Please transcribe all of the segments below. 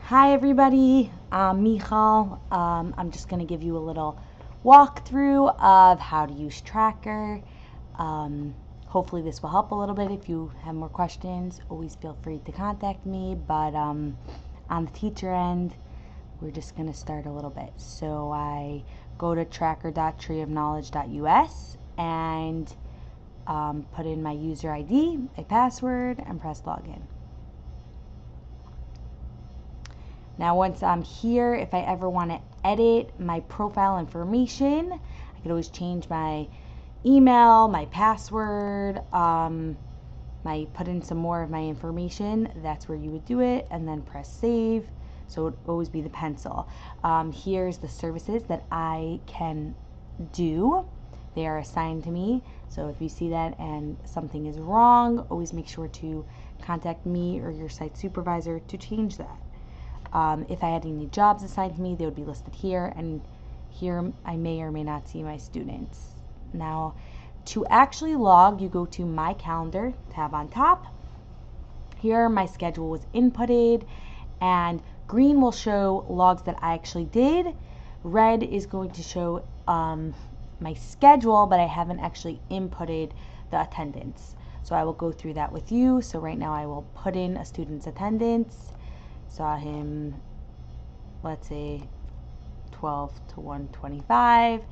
Hi everybody, I'm Michal. I'm just going to give you a little walkthrough of how to use Tracker. Hopefully this will help a little bit. If you have more questions, always feel free to contact me, but on the teacher end, we're just going to start a little bit. So I go to tracker.treeofknowledge.us and put in my user ID, a password, and press login. Now once I'm here, if I ever want to edit my profile information, I could always change my email, my password, put in some more of my information. That's where you would do it, and then press save. So it would always be the pencil. Here's the services that I can do. They are assigned to me. So if you see that and something is wrong, always make sure to contact me or your site supervisor to change that. If I had any jobs assigned to me, they would be listed here, and here I may or may not see my students. Now, to actually log, you go to My Calendar tab on top. Here my schedule was inputted, and green will show logs that I actually did. Red is going to show my schedule, but I haven't actually inputted the attendance. So I will go through that with you. So right now I will put in a student's attendance. Saw him, let's say 12 to 125.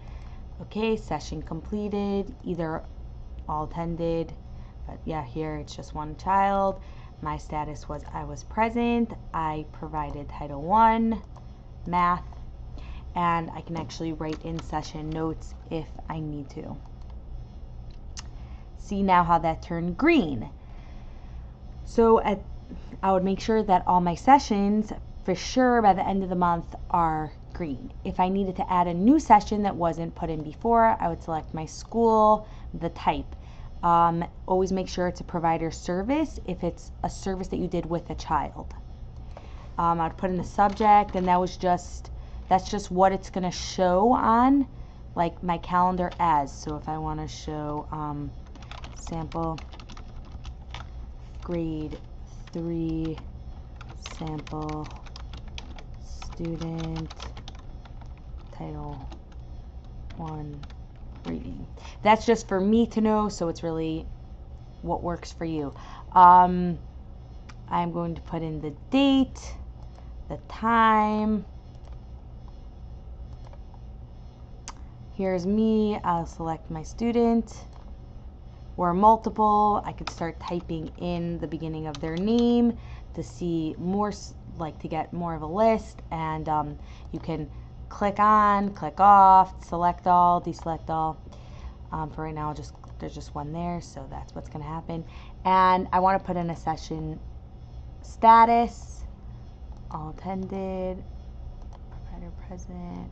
Okay, session completed, either all attended, but yeah, here it's just one child. My status was I was present. I provided Title I, math, and I can actually write in session notes if I need to. See now how that turned green. So I would make sure that all my sessions, for sure by the end of the month, are green. If I needed to add a new session that wasn't put in before, I would select my school, the type. Always make sure it's a provider service if it's a service that you did with a child. I would put in the subject, and that's just what it's going to show on, like my calendar as. So if I want to show sample grade 3 sample student Title I reading. That's just for me to know, so it's really what works for you. I'm going to put in the date, the time. Here's me. I'll select my student. Or multiple, I could start typing in the beginning of their name to see more, like to get more of a list, and you can click on, click off, select all, deselect all. For right now, there's just one there, so that's what's going to happen. And I want to put in a session status, all attended, provider present.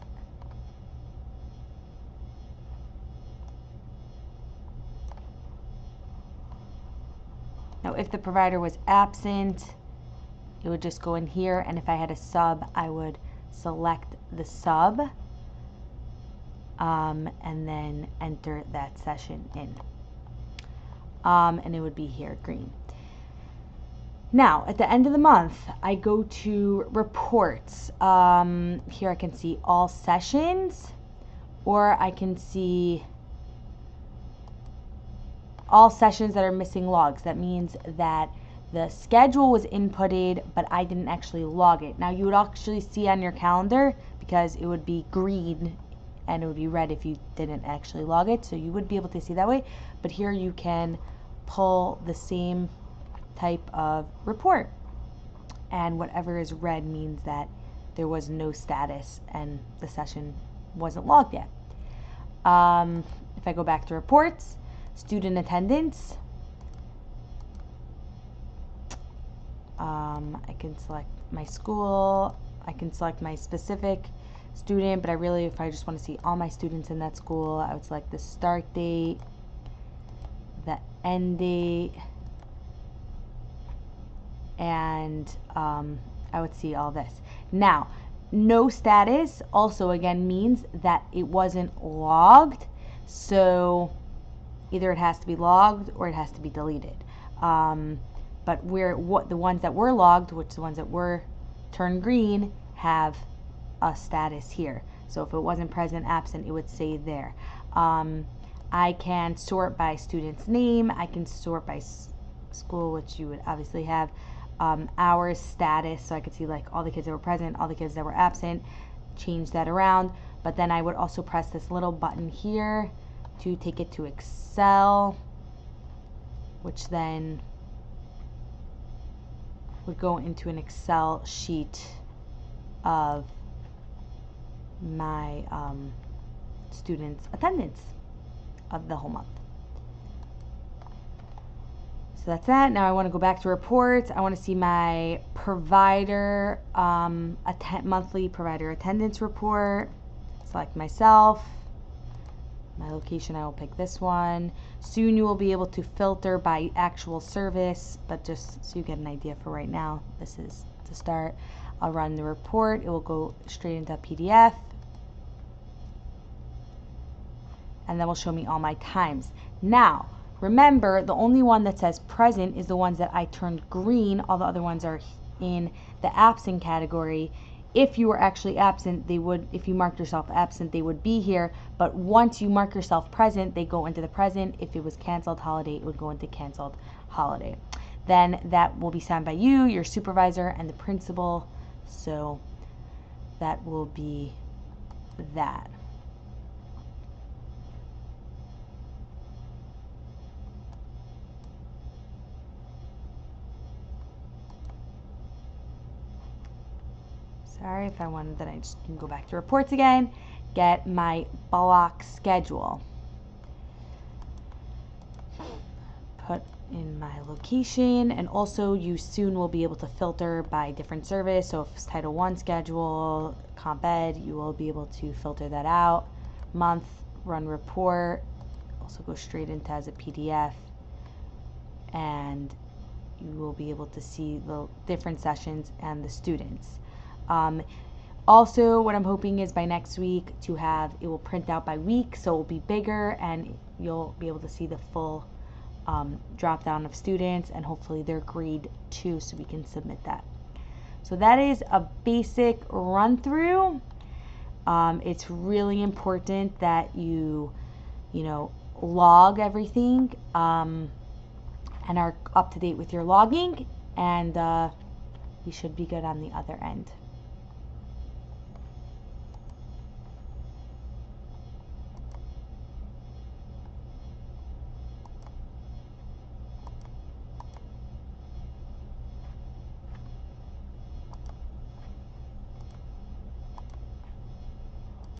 Now, if the provider was absent, it would just go in here, and if I had a sub, I would select the sub, and then enter that session in. And it would be here, green. Now, at the end of the month, I go to reports. Here I can see all sessions, or I can see all sessions that are missing logs. That means that the schedule was inputted, but I didn't actually log it. Now you would actually see on your calendar, because it would be green and it would be red if you didn't actually log it, so you would be able to see that way. But here you can pull the same type of report, and whatever is red means that there was no status and the session wasn't logged yet. If I go back to reports, student attendance, I can select my school, I can select my specific student, but if I just want to see all my students in that school, I would select the start date, the end date, and I would see all this. Now, no status also again means that it wasn't logged, so either it has to be logged or it has to be deleted. But the ones that were logged, which the ones that were turn green have a status here. So if it wasn't present, absent, it would say there. I can sort by student's name. I can sort by school, which you would obviously have. Hours, status, so I could see like all the kids that were present, all the kids that were absent, change that around. But then I would also press this little button here to take it to Excel, which then would go into an Excel sheet of my students' attendance of the whole month. So that's that. Now I want to go back to reports. I want to see my provider monthly provider attendance report. Select myself. My location, I will pick this one. Soon you will be able to filter by actual service, but just so you get an idea for right now, this is to start. I'll run the report. It will go straight into PDF. And then will show me all my times. Now, remember, the only one that says present is the ones that I turned green. All the other ones are in the absent category. If you were actually absent, they would, if you marked yourself absent, they would be here. But once you mark yourself present, they go into the present. If it was canceled holiday, it would go into canceled holiday. Then that will be signed by you, your supervisor, and the principal. So that will be that. Sorry, if I wanted, then I just can go back to reports again, get my block schedule. Put in my location, and also you soon will be able to filter by different service. So if it's Title I schedule, Comp Ed, you will be able to filter that out. Month, run report, also go straight into as a PDF, and you will be able to see the different sessions and the students. Also, what I'm hoping is by next week to have, it will print out by week, so it will be bigger and you'll be able to see the full drop down of students and hopefully their grade too, so we can submit that. So that is a basic run through. It's really important that you log everything and are up to date with your logging, and you should be good on the other end.